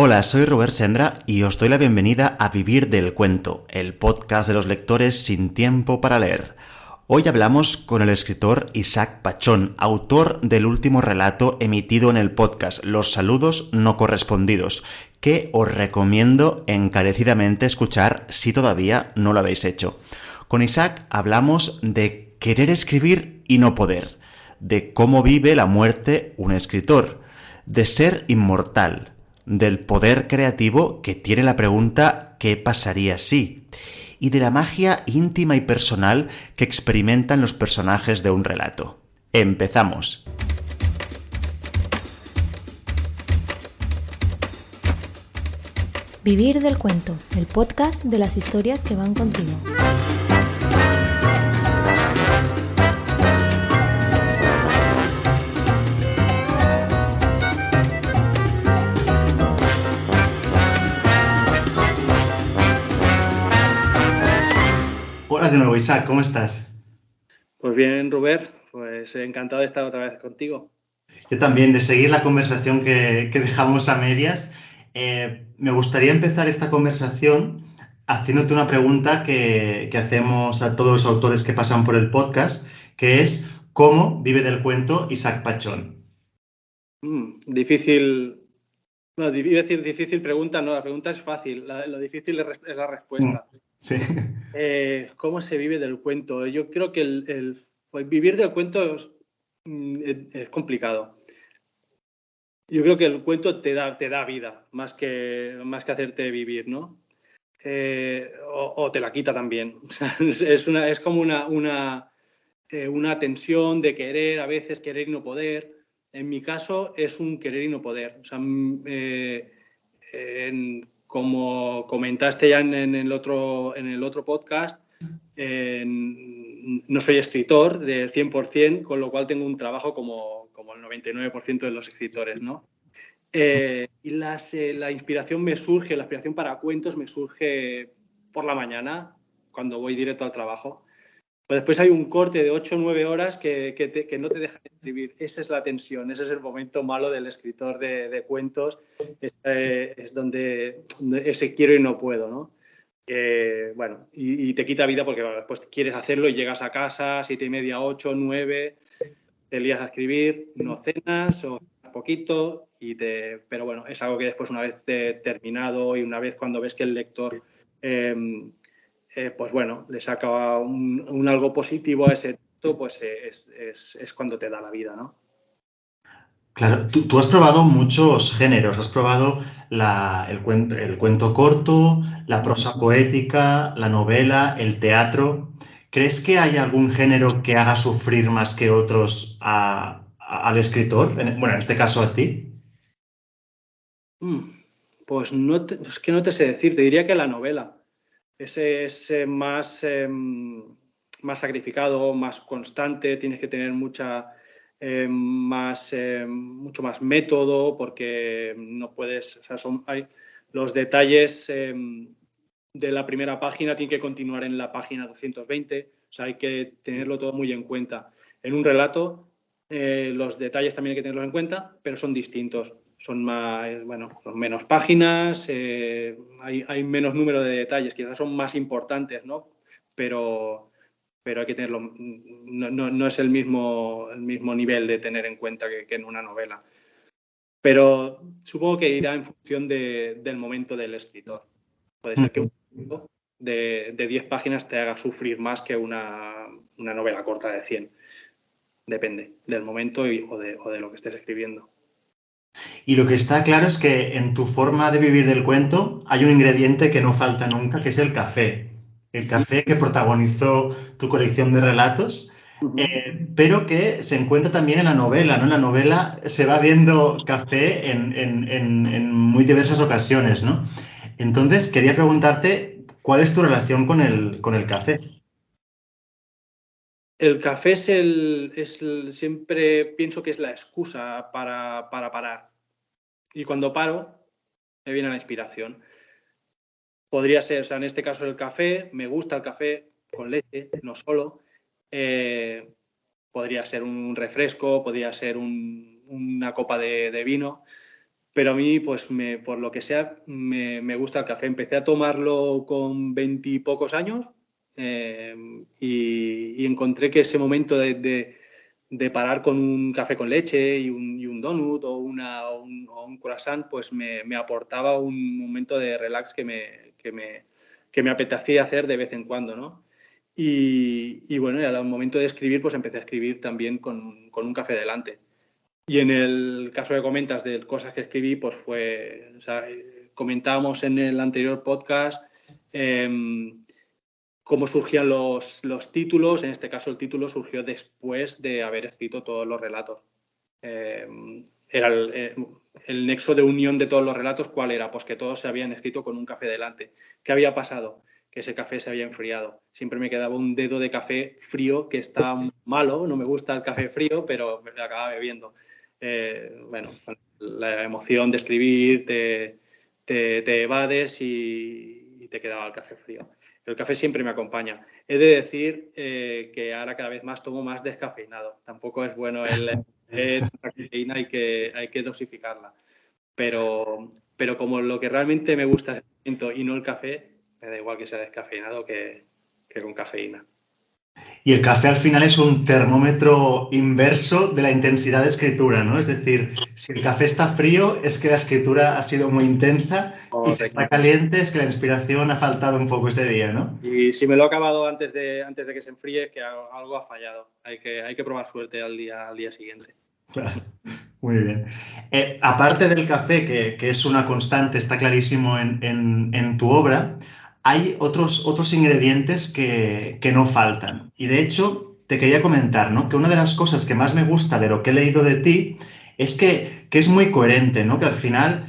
Hola, soy Robert Sendra y os doy la bienvenida a Vivir del Cuento, el podcast de los lectores sin tiempo para leer. Hoy hablamos con el escritor Isaac Pachón, autor del último relato emitido en el podcast Los saludos no correspondidos, que os recomiendo encarecidamente escuchar si todavía no lo habéis hecho. Con Isaac hablamos de querer escribir y no poder, de cómo vive la muerte un escritor, de ser inmortal, del poder creativo que tiene la pregunta ¿qué pasaría si? Y de la magia íntima y personal que experimentan los personajes de un relato. ¡Empezamos! Vivir del Cuento, el podcast de las historias que van contigo. Hola de nuevo, Isaac, ¿cómo estás? Pues bien, Robert, pues encantado de estar otra vez contigo. Yo también, de seguir la conversación que dejamos a medias. Me gustaría empezar esta conversación haciéndote una pregunta que hacemos a todos los autores que pasan por el podcast, que es ¿cómo vive del cuento Isaac Pachón? Difícil, no, iba a decir difícil pregunta, no, la pregunta es fácil, lo difícil es la respuesta. Sí. ¿Cómo se vive del cuento? Yo creo que pues vivir del cuento es complicado. Yo creo que el cuento te da vida, más que hacerte vivir, ¿no? O te la quita también. O sea, es como una tensión de querer, a veces querer y no poder. En mi caso es un querer y no poder. O sea, como comentaste ya en el otro podcast, no soy escritor del 100%, con lo cual tengo un trabajo como el 99% de los escritores, ¿no? Y la inspiración la inspiración para cuentos me surge por la mañana, cuando voy directo al trabajo. Pero después hay un corte de 8 o 9 horas que no te deja escribir. Esa es la tensión, ese es el momento malo del escritor de cuentos. Es donde ese quiero y no puedo, ¿no? Bueno, y te quita vida porque después quieres hacerlo y llegas a casa, 7:30, 8, 9, te lías a escribir, no cenas o poquito, pero bueno, es algo que después una vez terminado y una vez cuando ves que el lector pues bueno, le saca un algo positivo a ese texto, pues es cuando te da la vida, ¿no? Claro, tú has probado muchos géneros, has probado el cuento corto, la prosa poética, la novela, el teatro. ¿Crees que hay algún género que haga sufrir más que otros al escritor? Bueno, en este caso a ti. Pues es que no te sé decir, te diría que la novela. Ese es más sacrificado, más constante, tienes que tener mucho más método porque no puedes, o sea, los detalles de la primera página tienen que continuar en la página 220, o sea, hay que tenerlo todo muy en cuenta. En un relato, los detalles también hay que tenerlos en cuenta, pero son distintos. Son son menos páginas, hay menos número de detalles, quizás son más importantes, ¿no? Pero hay que tenerlo, no es el mismo nivel de tener en cuenta que en una novela. Pero supongo que irá en función del momento del escritor. Puede ser que un libro de 10 páginas te haga sufrir más que una novela corta de 100. Depende del momento o de lo que estés escribiendo. Y lo que está claro es que en tu forma de vivir del cuento hay un ingrediente que no falta nunca, que es el café. El café que protagonizó tu colección de relatos, pero que se encuentra también en la novela, ¿no? En la novela se va viendo café en muy diversas ocasiones, ¿no? Entonces, quería preguntarte, ¿cuál es tu relación con el café? El café siempre pienso que es la excusa para parar. Y cuando paro, me viene la inspiración. Podría ser, o sea, en este caso el café, me gusta el café con leche, no solo. Podría ser un refresco, podría ser una copa de vino, Pero a mí, pues, por lo que sea, me gusta el café. Empecé a tomarlo con 20 y pocos años y encontré que ese momento de parar con un café con leche y un donut o un croissant, pues me aportaba un momento de relax que me apetecía hacer de vez en cuando, ¿no? Y bueno, al momento de escribir, pues empecé a escribir también con un café delante. Y en el caso que comentas de cosas que escribí, pues fue, o sea, comentábamos en el anterior podcast cómo surgían los títulos. En este caso el título surgió después de haber escrito todos los relatos. Era el nexo de unión de todos los relatos, ¿cuál era? Pues que todos se habían escrito con un café delante. ¿Qué había pasado? Que ese café se había enfriado. Siempre me quedaba un dedo de café frío que está malo, no me gusta el café frío, pero me lo acababa bebiendo. Bueno, la emoción de escribir te evades y te quedaba el café frío. El café siempre me acompaña. He de decir que ahora cada vez más tomo más descafeinado. Tampoco es bueno la cafeína, hay que dosificarla. Pero como lo que realmente me gusta es el momento y no el café, me da igual que sea descafeinado que con cafeína. Y el café al final es un termómetro inverso de la intensidad de escritura, ¿no? Es decir, si el café está frío es que la escritura ha sido muy intensa y si está caliente es que la inspiración ha faltado un poco ese día, ¿no? Y si me lo he acabado antes de que se enfríe es que algo ha fallado. Hay que probar suerte al día siguiente. Claro. Muy bien. Aparte del café, que es una constante, está clarísimo en tu obra, hay otros ingredientes que no faltan. Y de hecho, te quería comentar, ¿no? Que una de las cosas que más me gusta de lo que he leído de ti es que es muy coherente, ¿no? Que al final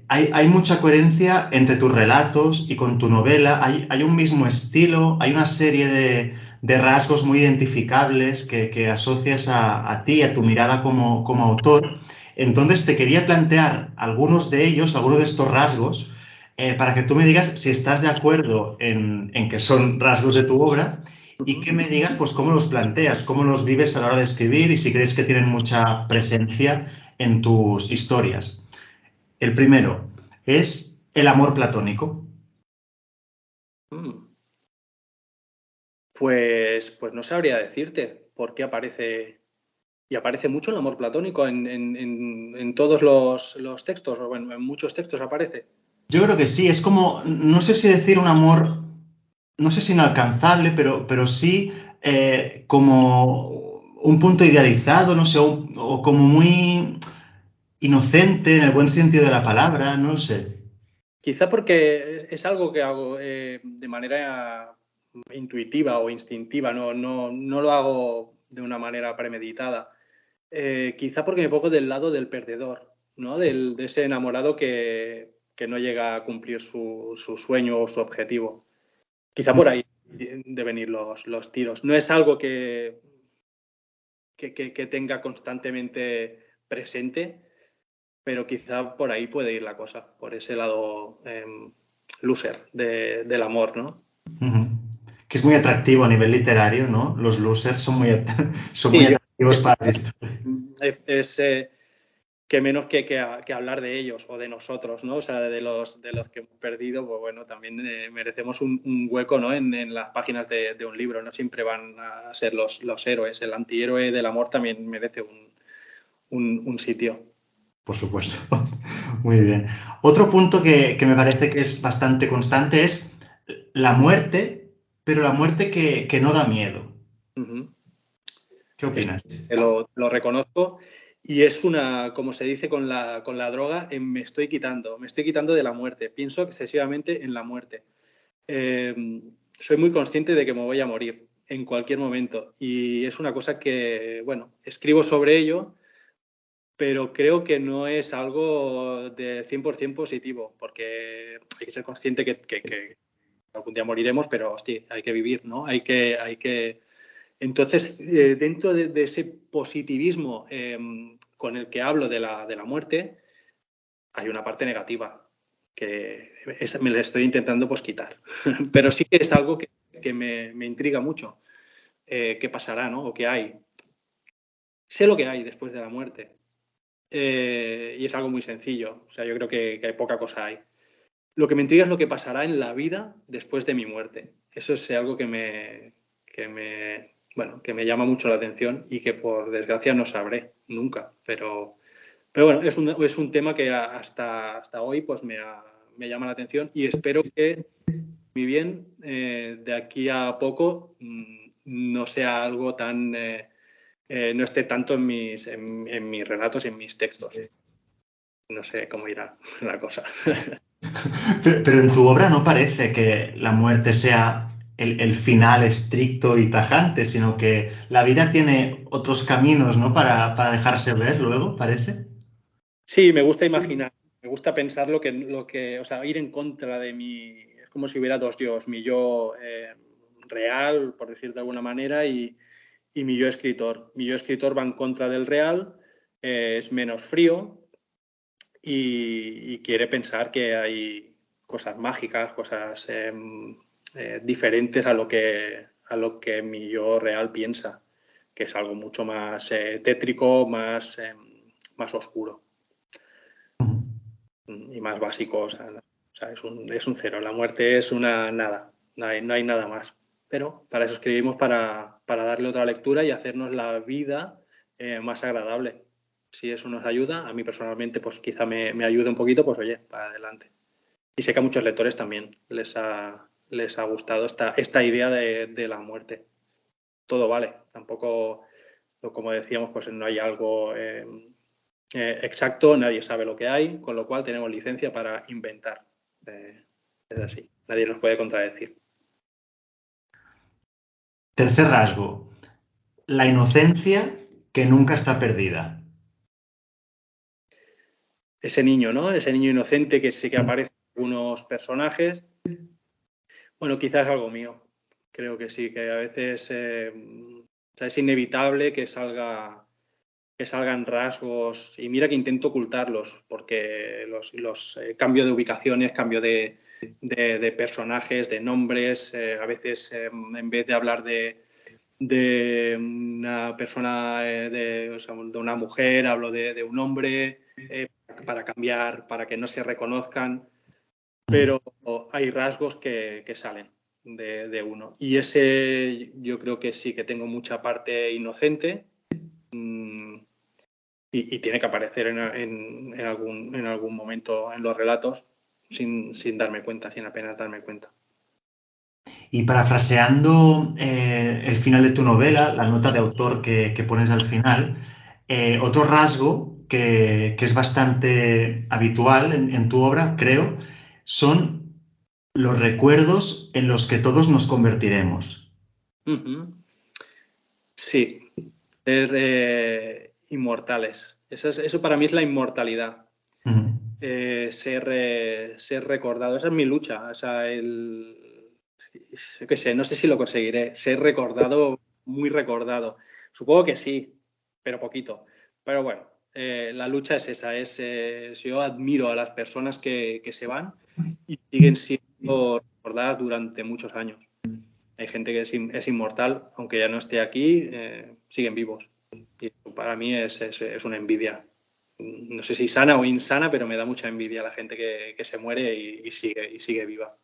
hay mucha coherencia entre tus relatos y con tu novela. Hay un mismo estilo, hay una serie de rasgos muy identificables que asocias a ti, a tu mirada como autor. Entonces te quería plantear algunos de ellos, algunos de estos rasgos, para que tú me digas si estás de acuerdo en que son rasgos de tu obra y que me digas pues cómo los planteas, cómo los vives a la hora de escribir y si crees que tienen mucha presencia en tus historias. El primero es el amor platónico. Pues no sabría decirte por qué aparece. Y aparece mucho el amor platónico en todos los textos, o en muchos textos aparece. Yo creo que sí, es como, no sé si decir un amor, no sé si inalcanzable, pero sí como un punto idealizado, no sé, o como muy inocente en el buen sentido de la palabra, no sé. Quizá porque es algo que hago de manera intuitiva o instintiva, no lo hago de una manera premeditada. Quizá porque me pongo del lado del perdedor, ¿no? De ese enamorado que no llega a cumplir su sueño o su objetivo. Quizá por ahí deben ir los tiros. No es algo que tenga constantemente presente, pero quizá por ahí puede ir la cosa, por ese lado loser del amor, ¿no? Uh-huh. Que es muy atractivo a nivel literario, ¿no? Los losers son muy atractivos para esto. Es que menos que hablar de ellos o de nosotros, ¿no? O sea, de los que hemos perdido, pues bueno, también merecemos un hueco, ¿no? En las páginas de un libro, no siempre van a ser los héroes. El antihéroe del amor también merece un sitio. Por supuesto. Muy bien. Otro punto que me parece que es bastante constante es la muerte, pero la muerte que no da miedo. Uh-huh. ¿Qué opinas? Lo reconozco y es como se dice con la droga, me estoy quitando de la muerte. Pienso excesivamente en la muerte. Soy muy consciente de que me voy a morir en cualquier momento y es una cosa que, bueno, escribo sobre ello, pero creo que no es algo de 100% positivo, porque hay que ser consciente que algún día moriremos, pero hostia, hay que vivir, ¿no? Hay que... Entonces, dentro de ese positivismo con el que hablo de la muerte, hay una parte negativa que me la estoy intentando pues quitar. Pero sí que es algo que me intriga mucho. ¿Qué pasará, no? O qué hay. Sé lo que hay después de la muerte. y es algo muy sencillo. O sea, yo creo que hay poca cosa ahí. Lo que me intriga es lo que pasará en la vida después de mi muerte. Eso es algo que me llama mucho la atención y que por desgracia no sabré nunca. Pero bueno, es un tema que hasta hoy pues me llama la atención y espero que mi bien de aquí a poco no sea algo tan... no esté tanto en mis relatos y en mis textos. No sé cómo irá la cosa. Pero en tu obra no parece que la muerte sea el final estricto y tajante, sino que la vida tiene otros caminos, ¿no? Para dejarse ver luego, parece. Sí, me gusta imaginar, me gusta pensar o sea, ir en contra de es como si hubiera dos yos, mi yo real, por decir de alguna manera, y mi yo escritor. Mi yo escritor va en contra del real, es menos frío y quiere pensar que hay cosas mágicas, cosas diferentes a lo que mi yo real piensa, que es algo mucho más tétrico, más oscuro y más básico. O sea, es un cero. La muerte es una nada. No hay nada más. Pero para eso escribimos, para darle otra lectura y hacernos la vida más agradable. Si eso nos ayuda, a mí personalmente, pues quizá me ayude un poquito, pues oye, para adelante. Y sé que a muchos lectores también les ha gustado esta idea de la muerte. Todo vale. Tampoco, como decíamos, pues no hay algo exacto, nadie sabe lo que hay, con lo cual tenemos licencia para inventar. Es así, nadie nos puede contradecir. Tercer rasgo, la inocencia que nunca está perdida. Ese niño, ¿no? Ese niño inocente que sí que aparece en algunos personajes. Bueno, quizás es algo mío. Creo que sí, que a veces es inevitable que salgan rasgos, y mira que intento ocultarlos, porque los cambio de ubicaciones, cambio de personajes, de nombres, a veces en vez de hablar de una persona, o sea, de una mujer, hablo de un hombre, para cambiar, para que no se reconozcan, pero hay rasgos que salen de uno. Y ese yo creo que sí que tengo mucha parte inocente, y tiene que aparecer en algún momento en los relatos sin darme cuenta, sin apenas darme cuenta. Y parafraseando el final de tu novela, la nota de autor que pones al final, otro rasgo que es bastante habitual en tu obra, creo, son los recuerdos en los que todos nos convertiremos. Uh-huh. Sí, ser inmortales. Eso para mí es la inmortalidad. Uh-huh. Ser recordado. Esa es mi lucha. O sea, yo qué sé, no sé si lo conseguiré. Ser recordado, muy recordado. Supongo que sí, pero poquito. Pero bueno, la lucha es esa. Yo admiro a las personas que se van y siguen siendo recordadas durante muchos años. Hay gente que es inmortal, aunque ya no esté aquí, siguen vivos. Y para mí es una envidia. No sé si sana o insana, pero me da mucha envidia la gente que se muere y sigue viva.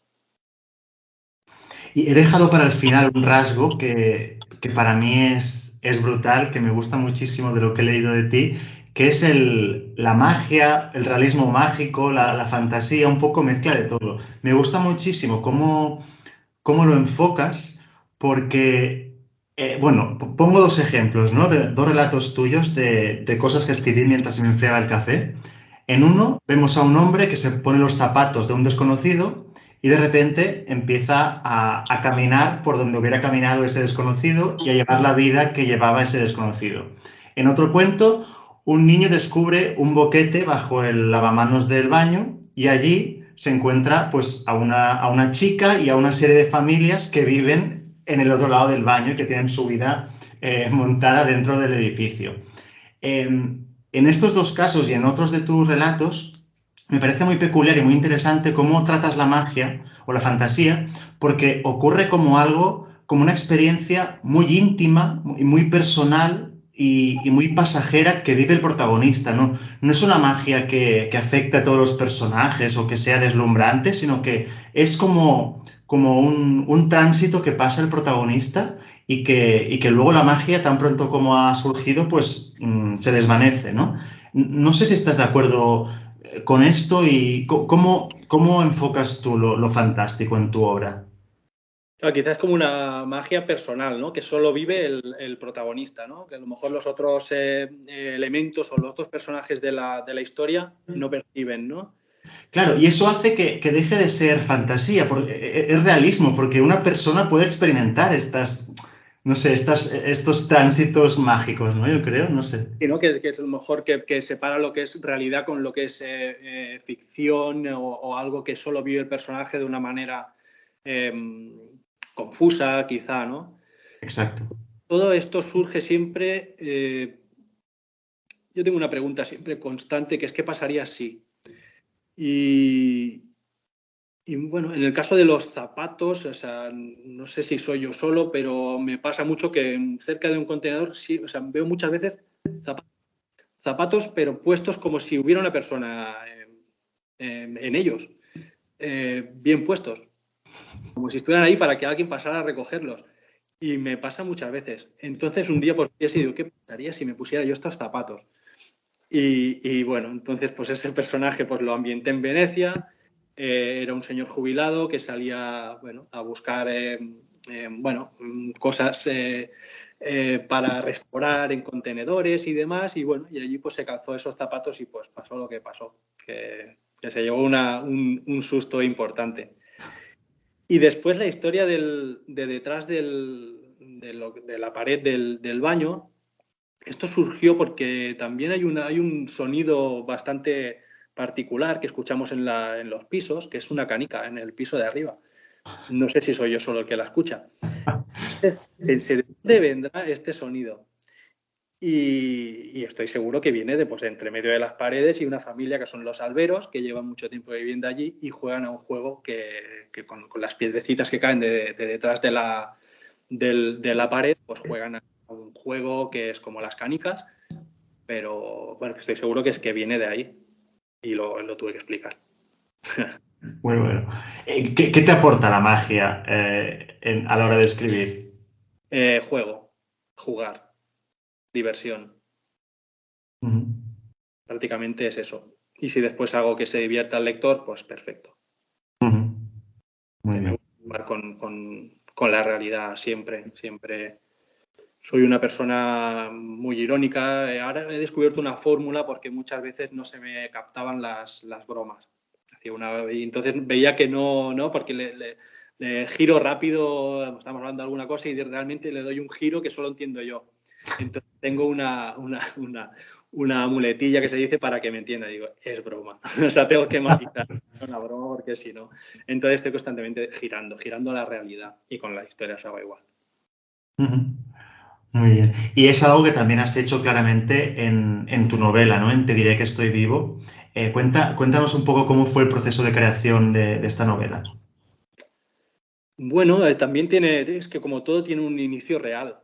Y he dejado para el final un rasgo que para mí es brutal, que me gusta muchísimo de lo que he leído de ti, que es la magia, el realismo mágico, la fantasía, un poco mezcla de todo. Me gusta muchísimo cómo lo enfocas, porque, bueno, pongo dos ejemplos, ¿no? De dos relatos tuyos de cosas que escribí mientras se me enfriaba el café. En uno vemos a un hombre que se pone los zapatos de un desconocido y de repente empieza a caminar por donde hubiera caminado ese desconocido y a llevar la vida que llevaba ese desconocido. En otro cuento, un niño descubre un boquete bajo el lavamanos del baño y allí se encuentra pues, a una chica y a una serie de familias que viven en el otro lado del baño y que tienen su vida montada dentro del edificio. En estos dos casos y en otros de tus relatos, me parece muy peculiar y muy interesante cómo tratas la magia o la fantasía, porque ocurre como algo, como una experiencia muy íntima y muy personal y muy pasajera que vive el protagonista, ¿no? No es una magia que afecte a todos los personajes o que sea deslumbrante, sino que es como un tránsito que pasa el protagonista y que luego la magia, tan pronto como ha surgido, pues se desvanece, ¿no? No sé si estás de acuerdo con esto y cómo enfocas tú lo fantástico en tu obra. Claro, quizás es como una magia personal, ¿no? Que solo vive el protagonista, ¿no? Que a lo mejor los otros elementos o los otros personajes de la historia no perciben, ¿no? Claro, y eso hace que deje de ser fantasía, porque es realismo, porque una persona puede experimentar no sé, estos tránsitos mágicos, ¿no? Yo creo, no sé. Y ¿no? Que es a lo mejor que separa lo que es realidad con lo que es ficción o algo que solo vive el personaje de una manera eh, confusa, quizá, ¿no? Exacto. Todo esto surge siempre. Yo tengo una pregunta siempre constante, que es ¿qué pasaría si? Y, y bueno, en el caso de los zapatos, o sea, no sé si soy yo solo, pero me pasa mucho que cerca de un contenedor, sí, o sea, veo muchas veces zapatos, pero puestos como si hubiera una persona en ellos, bien puestos, como si estuvieran ahí para que alguien pasara a recogerlos. Y me pasa muchas veces. Entonces, un día, pues, he sido, ¿qué pasaría si me pusiera yo estos zapatos? Y bueno, entonces pues ese personaje pues lo ambienté en Venecia, era un señor jubilado que salía, bueno, a buscar bueno, cosas para restaurar en contenedores y demás, y bueno, y allí pues se calzó esos zapatos y pues pasó lo que pasó, que se llevó un susto importante. Y después la historia de detrás de la pared del baño. Esto surgió porque también hay un sonido bastante particular que escuchamos en los pisos, que es una canica en el piso de arriba. No sé si soy yo solo el que la escucha. Entonces, pensé, ¿de dónde vendrá este sonido? Y estoy seguro que viene de, pues, entre medio de las paredes y una familia que son los alberos, que llevan mucho tiempo viviendo allí y juegan a un juego que con las piedrecitas que caen de detrás de la pared, pues juegan a un juego que es como las canicas, pero bueno, estoy seguro que es que viene de ahí y lo tuve que explicar. Muy bueno. ¿Qué te aporta la magia a la hora de escribir? Juego, jugar, diversión, Ujú. prácticamente es eso. Y si después hago que se divierta el lector, pues perfecto. Ujú. Muy Que me bien. gusta jugar con la realidad siempre, siempre. Soy una persona muy irónica. Ahora he descubierto una fórmula porque muchas veces no se me captaban las bromas. Y entonces veía que no, porque le giro rápido, estamos hablando de alguna cosa y realmente le doy un giro que solo entiendo yo. Entonces tengo una muletilla que se dice para que me entienda. Digo, es broma. O sea, tengo que matizar una broma porque si no. Entonces estoy constantemente girando la realidad y con la historia se hago igual. Ujú. Muy bien. Y es algo que también has hecho claramente en tu novela, ¿no? En Te diré que estoy vivo. Cuéntanos un poco cómo fue el proceso de creación de esta novela. Bueno, también es que como todo tiene un inicio real,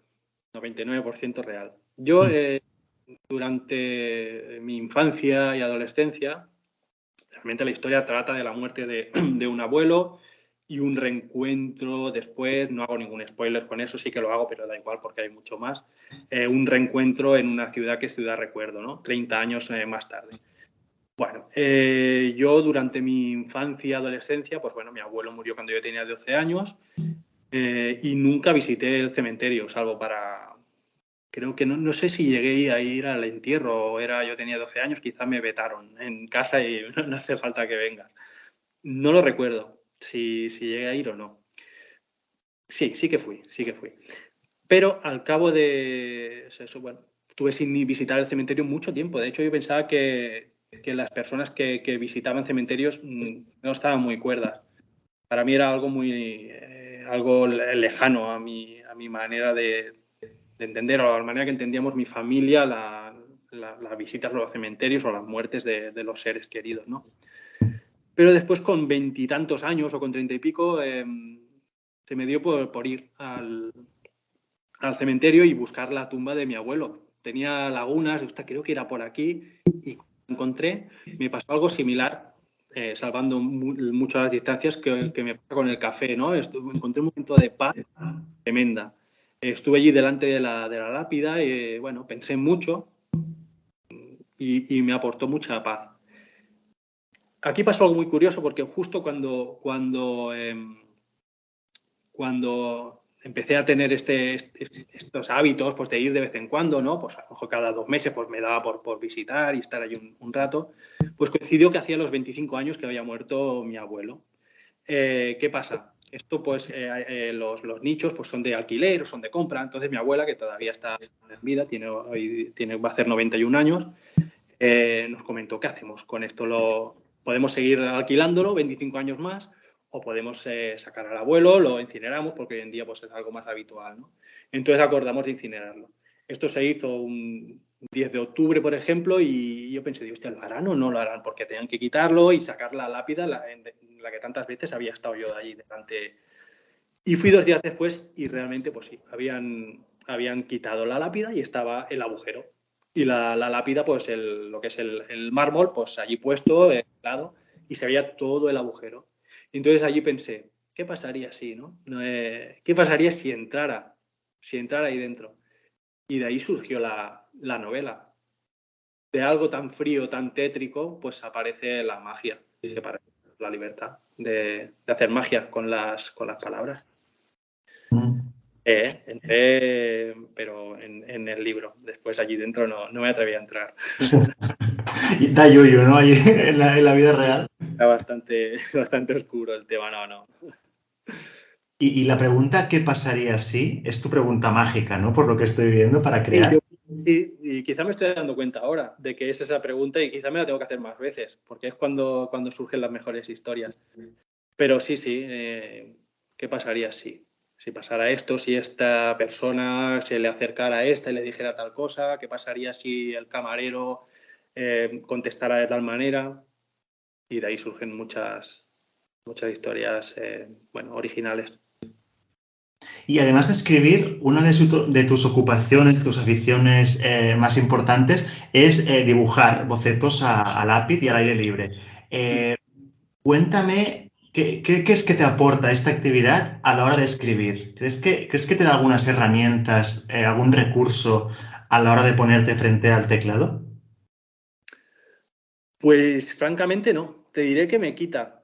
99% real. Yo, Mm. durante mi infancia y adolescencia, realmente la historia trata de la muerte de un abuelo y un reencuentro después, no hago ningún spoiler con eso, sí que lo hago, pero da igual porque hay mucho más, un reencuentro en una ciudad que es Ciudad Recuerdo, ¿no? 30 años más tarde. Bueno, yo durante mi infancia y adolescencia, pues bueno, mi abuelo murió cuando yo tenía 12 años. Y nunca visité el cementerio, salvo para... Creo que no sé si llegué a ir al entierro, yo tenía 12 años, quizá me vetaron en casa y no hace falta que vengas. No lo recuerdo, si llegué a ir o no. Sí, sí que fui. Pero al cabo de eso, bueno, estuve sin visitar el cementerio mucho tiempo. De hecho, yo pensaba que las personas que visitaban cementerios no estaban muy cuerdas. Para mí era algo algo lejano a mi manera de entender, o a la manera que entendíamos mi familia, las visitas a los cementerios o las muertes de los seres queridos, ¿no? Pero después, con veintitantos años o con 30 y pico, se me dio por ir al cementerio y buscar la tumba de mi abuelo. tenía lagunas, creo que era por aquí, y cuando encontré, me pasó algo similar, salvando mucho las distancias, que me pasa con el café, ¿no? Encontré un momento de paz tremenda. Estuve allí delante de la lápida y, bueno, pensé mucho y me aportó mucha paz. Aquí pasó algo muy curioso porque justo cuando empecé a tener estos hábitos, pues de ir de vez en cuando, ¿no? Pues a lo mejor cada 2 meses pues me daba por visitar y estar allí un rato, pues coincidió que hacía los 25 años que había muerto mi abuelo. ¿Qué pasa? Esto, pues, los nichos pues son de alquiler o son de compra. Entonces mi abuela, que todavía está en vida, va a hacer 91 años, nos comentó, ¿qué hacemos con esto? ¿Podemos seguir alquilándolo 25 años más? O podemos sacar al abuelo, lo incineramos, porque hoy en día pues, es algo más habitual, ¿no? Entonces acordamos de incinerarlo. Esto se hizo un 10 de octubre, por ejemplo, y yo pensé, hostia, ¿lo harán o no lo harán? Porque tenían que quitarlo y sacar la lápida, en la que tantas veces había estado yo allí delante. Y fui 2 días después y realmente, pues sí, habían quitado la lápida y estaba el agujero. Y la lápida, pues lo que es el mármol, pues allí puesto, lado, y se veía todo el agujero. Y entonces allí pensé, ¿qué pasaría si, no? ¿Qué pasaría si entrara ahí dentro? Y de ahí surgió la novela. De algo tan frío, tan tétrico, pues aparece la magia, que parece la libertad de hacer magia con las palabras. Entré, pero en el libro. Después allí dentro no me atreví a entrar. Y da yuyu, ¿no? Allí en la vida real. Era bastante oscuro el tema, no. Y la pregunta, ¿qué pasaría si? Es tu pregunta mágica, ¿no? Por lo que estoy viendo para crear. Y quizá me estoy dando cuenta ahora de que es esa pregunta y quizá me la tengo que hacer más veces, porque es cuando surgen las mejores historias. Pero sí, ¿qué pasaría si pasara esto, si esta persona se le acercara a esta y le dijera tal cosa? ¿Qué pasaría si el camarero contestara de tal manera? Y de ahí surgen muchas historias, originales. Y además de escribir, una de tus ocupaciones, tus aficiones más importantes es dibujar bocetos a lápiz y al aire libre. Cuéntame, ¿qué crees que te aporta esta actividad a la hora de escribir? ¿Crees que te da algunas herramientas, algún recurso a la hora de ponerte frente al teclado? Pues francamente no, te diré que me quita.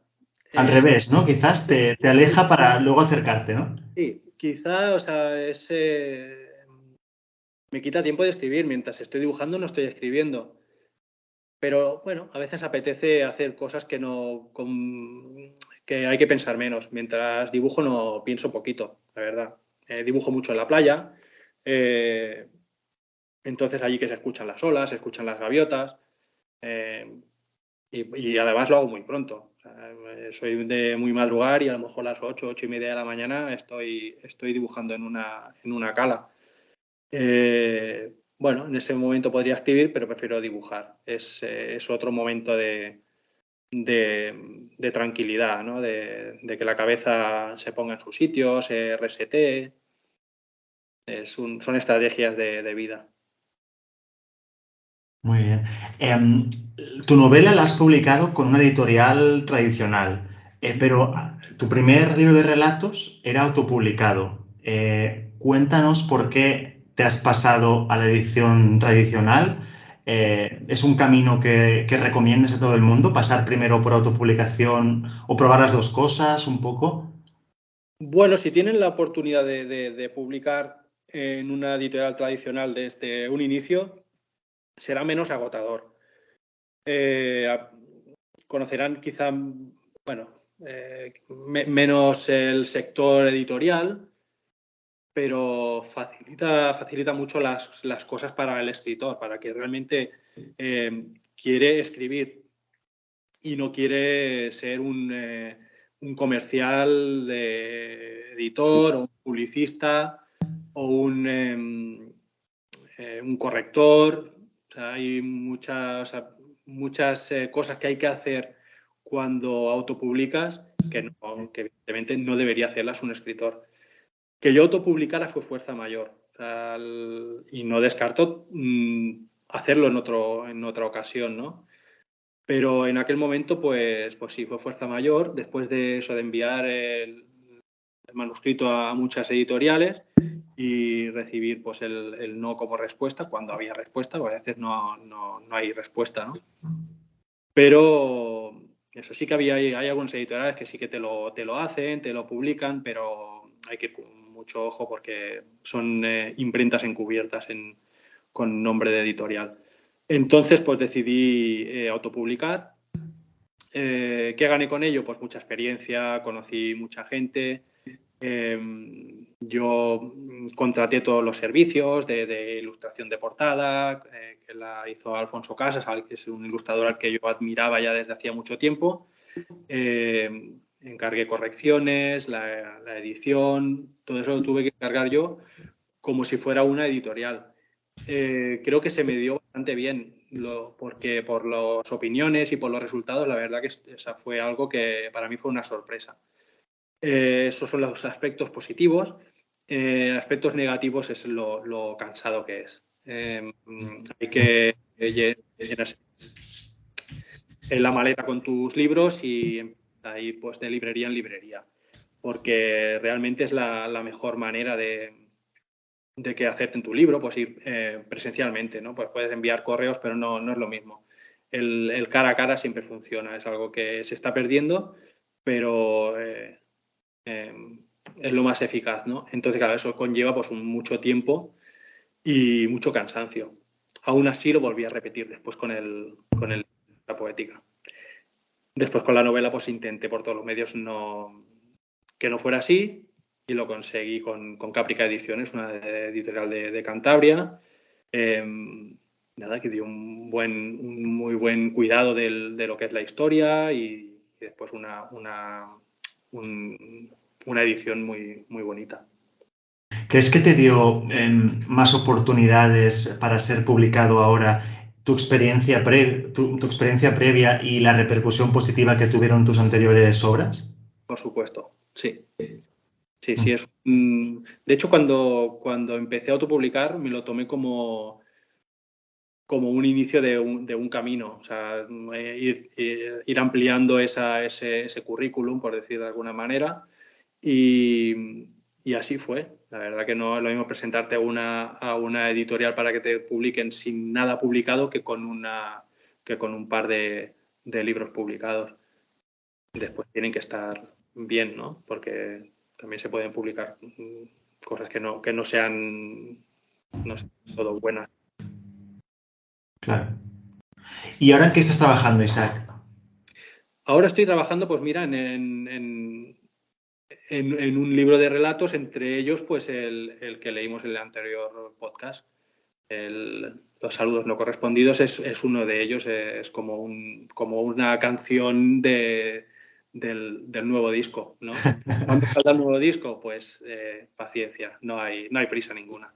Al revés, ¿no? Quizás te aleja para luego acercarte, ¿no? Sí, quizá, o sea, me quita tiempo de escribir. Mientras estoy dibujando no estoy escribiendo. Pero bueno, a veces apetece hacer cosas que hay que pensar menos. Mientras dibujo no pienso poquito, la verdad. Dibujo mucho en la playa. Entonces allí que se escuchan las olas, se escuchan las gaviotas. Y además lo hago muy pronto. O sea, soy de muy madrugar y a lo mejor a las 8:30 de la mañana estoy dibujando en una cala. Bueno, en ese momento podría escribir, pero prefiero dibujar. Es otro momento de tranquilidad, ¿no? De que la cabeza se ponga en su sitio, se resetee. Son estrategias de vida. Muy bien. Tu novela la has publicado con una editorial tradicional, pero tu primer libro de relatos era autopublicado. Cuéntanos por qué te has pasado a la edición tradicional. ¿Es un camino que recomiendas a todo el mundo, pasar primero por autopublicación o probar las dos cosas un poco? Bueno, si tienen la oportunidad de publicar en una editorial tradicional desde un inicio, será menos agotador. Conocerán quizá, menos el sector editorial, pero facilita mucho las cosas para el escritor, para que realmente quiere escribir y no quiere ser un comercial de editor o un publicista o un corrector. O sea, hay muchas cosas que hay que hacer cuando autopublicas que evidentemente no debería hacerlas un escritor. Que yo autopublicara fue fuerza mayor. O sea, y no descarto hacerlo en otra ocasión, ¿no? Pero en aquel momento, pues sí, fue fuerza mayor. Después de eso, de enviar el manuscrito a muchas editoriales y recibir pues el no como respuesta, cuando había respuesta, porque a veces no hay respuesta, ¿no? Pero eso sí que hay algunas editoriales que sí que te lo hacen, te lo publican, pero hay que ir con mucho ojo porque son imprentas encubiertas con nombre de editorial. Entonces, pues decidí autopublicar. ¿Qué gané con ello? Pues mucha experiencia, conocí mucha gente. Yo contraté todos los servicios de ilustración de portada, que la hizo Alfonso Casas, que es un ilustrador al que yo admiraba ya desde hacía mucho tiempo. Encargué correcciones, la edición, todo eso lo tuve que encargar yo como si fuera una editorial. Creo que se me dio bastante bien, porque por las opiniones y por los resultados, la verdad que esa fue algo que para mí fue una sorpresa. Esos son los aspectos positivos. Aspectos negativos es lo cansado que es. Hay que llenarse en la maleta con tus libros y ir pues, de librería en librería, porque realmente es la mejor manera de que acepten tu libro, pues ir presencialmente, ¿no? Pues puedes enviar correos, pero no es lo mismo. El cara a cara siempre funciona, es algo que se está perdiendo, pero es lo más eficaz, ¿no? Entonces, claro, eso conlleva pues mucho tiempo y mucho cansancio. Aún así lo volví a repetir después con la poética. Después con la novela pues intenté por todos los medios que no fuera así y lo conseguí con Caprica Ediciones, una editorial de Cantabria. Nada, que dio un muy buen cuidado de lo que es la historia y después una edición muy bonita. ¿Crees que te dio más oportunidades para ser publicado ahora tu experiencia previa y la repercusión positiva que tuvieron tus anteriores obras? Por supuesto, sí. Sí, es. De hecho, cuando empecé a autopublicar, me lo tomé como un inicio de un camino. O sea, ir ampliando ese currículum, por decir de alguna manera. Y así fue. La verdad que no es lo mismo presentarte a una editorial para que te publiquen sin nada publicado que con un par de libros publicados. Después tienen que estar bien, ¿no? Porque también se pueden publicar cosas que no sean todo buenas. Claro. ¿Y ahora en qué estás trabajando, Isaac? Ahora estoy trabajando, pues mira, en un libro de relatos, entre ellos, pues el que leímos en el anterior podcast. Los saludos no correspondidos es uno de ellos, es como una canción del nuevo disco, ¿no? ¿Cuándo saldrá el nuevo disco? Pues paciencia, no hay prisa ninguna.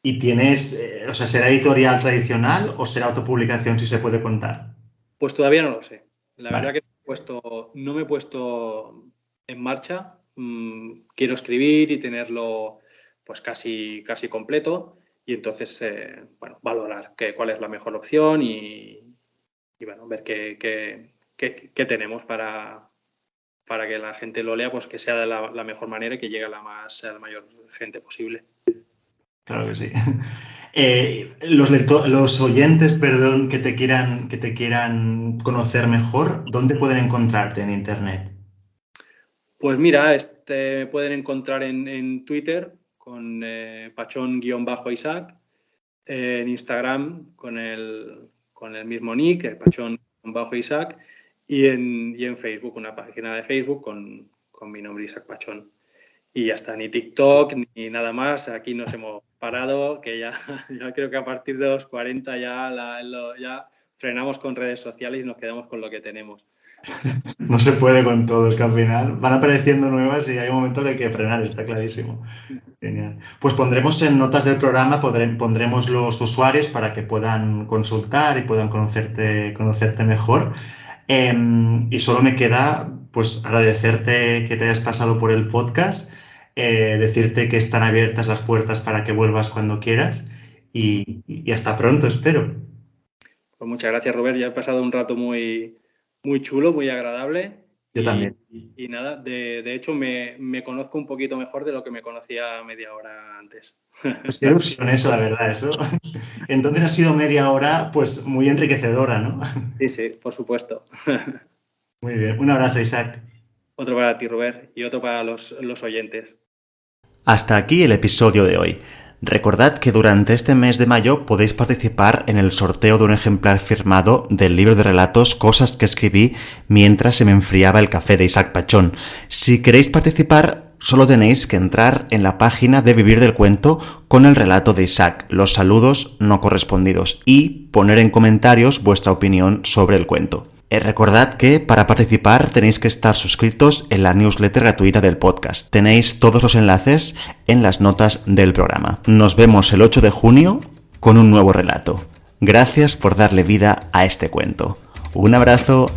¿Y será editorial tradicional o será autopublicación, si se puede contar? Pues todavía no lo sé. La Vale. verdad que no me he puesto en marcha. Quiero escribir y tenerlo pues casi completo y entonces valorar cuál es la mejor opción y bueno, ver qué tenemos para que la gente lo lea, pues que sea de la mejor manera y que llegue a la mayor gente posible. Claro que sí. Los oyentes, perdón, que te quieran conocer mejor, ¿dónde pueden encontrarte en Internet? Pues mira, pueden encontrar en Twitter con Pachón-Isaac, en Instagram con el mismo nick, Pachón-Isaac, y en Facebook, una página de Facebook con mi nombre, Isaac Pachón. Y ya está, ni TikTok ni nada más. Aquí nos hemos parado, que ya creo que a partir de los 40 ya frenamos con redes sociales y nos quedamos con lo que tenemos. No se puede con todo, es que al final van apareciendo nuevas y hay un momento que hay que frenar, está clarísimo. Genial. Pues pondremos en notas del programa, pondremos los usuarios para que puedan consultar y puedan conocerte mejor. Y solo me queda pues agradecerte que te hayas pasado por el podcast. decirte que están abiertas las puertas para que vuelvas cuando quieras y hasta pronto, espero. Pues muchas gracias, Robert. Ya he pasado un rato muy, muy chulo, muy agradable. Yo también. Y nada, de hecho me conozco un poquito mejor de lo que me conocía media hora antes. Pues qué ilusión eso, la verdad, eso. Entonces ha sido media hora, pues muy enriquecedora, ¿no? Sí, por supuesto. Muy bien. Un abrazo, Isaac. Otro para ti, Robert, y otro para los oyentes. Hasta aquí el episodio de hoy. Recordad que durante este mes de mayo podéis participar en el sorteo de un ejemplar firmado del libro de relatos Cosas que escribí mientras se me enfriaba el café de Isaac Pachón. Si queréis participar, solo tenéis que entrar en la página de Vivir del Cuento con el relato de Isaac, los saludos no correspondidos, y poner en comentarios vuestra opinión sobre el cuento. Recordad que para participar tenéis que estar suscritos en la newsletter gratuita del podcast. Tenéis todos los enlaces en las notas del programa. Nos vemos el 8 de junio con un nuevo relato. Gracias por darle vida a este cuento. Un abrazo.